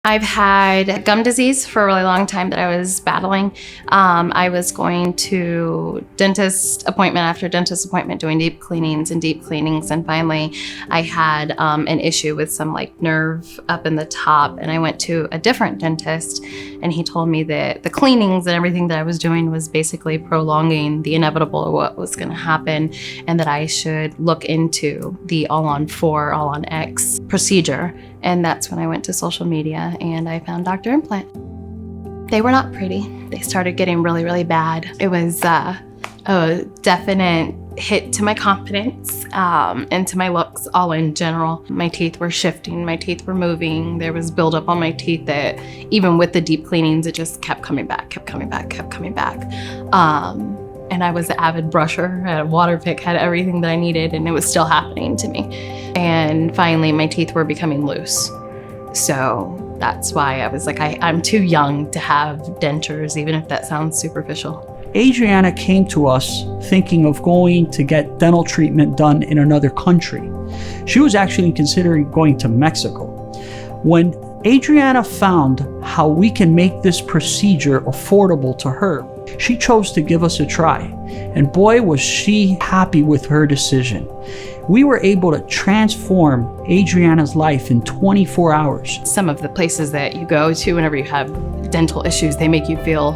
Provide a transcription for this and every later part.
I've had gum disease for a really long time that I was battling. I was going to dentist appointment after dentist appointment, doing deep cleanings, and finally I had an issue with some nerve up in the top, and I went to a different dentist, and he told me that the cleanings and everything that I was doing was basically prolonging the inevitable of what was going to happen, and that I should look into the all-on-4, all-on-X procedure. And that's when I went to social media and I found Dr. Implant. They were not pretty. They started getting really, really bad. It was a definite hit to my confidence and to my looks all in general. My teeth were shifting, my teeth were moving. There was buildup on my teeth that even with the deep cleanings, it just kept coming back. And I was an avid brusher, had a water pick, had everything that I needed, and it was still happening to me. And finally, my teeth were becoming loose. So that's why I was like, I'm too young to have dentures, even if that sounds superficial. Adriana came to us thinking of going to get dental treatment done in another country. She was actually considering going to Mexico. When Adriana found how we can make this procedure affordable to her, she chose to give us a try. And boy, was she happy with her decision. We were able to transform Adriana's life in 24 hours. Some of the places that you go to whenever you have dental issues, they make you feel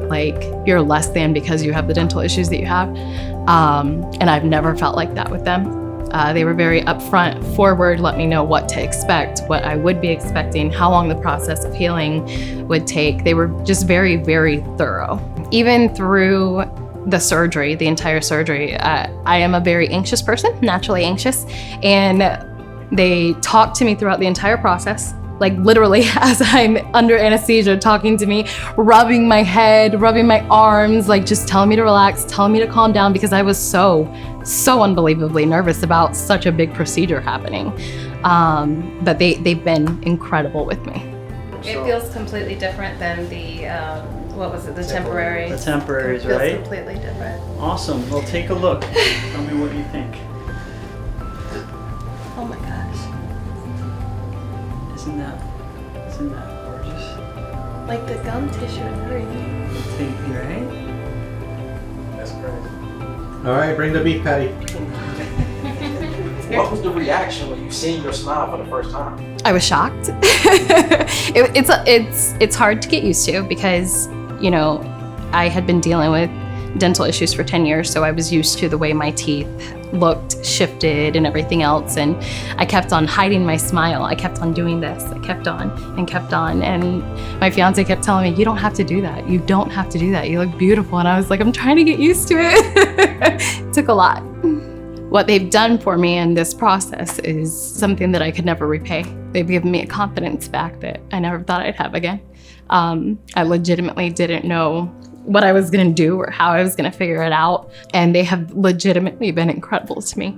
like you're less than because you have the dental issues that you have. And I've never felt like that with them. They were very upfront, forward, let me know what to expect, what I would be expecting, how long the process of healing would take. They were just very, very thorough. Even through the surgery, the entire surgery, I am a very anxious person, naturally anxious, and they talked to me throughout the entire process, like literally as I'm under anesthesia, talking to me, rubbing my head, rubbing my arms, like just telling me to relax, telling me to calm down, because I was so unbelievably nervous about such a big procedure happening. But they've been incredible with me. It feels completely different than the, what was it, the temporary? The temporaries, right? right? It feels completely different. Awesome. Well, take a look. Tell me what you think. Oh my gosh. Isn't that gorgeous? Like the gum tissue and everything. Think, right? That's crazy. All right, bring the beef patty. What was the reaction when you seen your smile for the first time? I was shocked. It's hard to get used to because, you know, I had been dealing with dental issues for 10 years, so I was used to the way my teeth looked, shifted, and everything else. And I kept on hiding my smile. I kept on doing this. I kept on. And my fiance kept telling me, you don't have to do that. You don't have to do that. You look beautiful. And I was like, I'm trying to get used to it. It took a lot. What they've done for me in this process is something that I could never repay. They've given me a confidence back that I never thought I'd have again. I legitimately didn't know what I was gonna do or how I was gonna figure it out. And they have legitimately been incredible to me.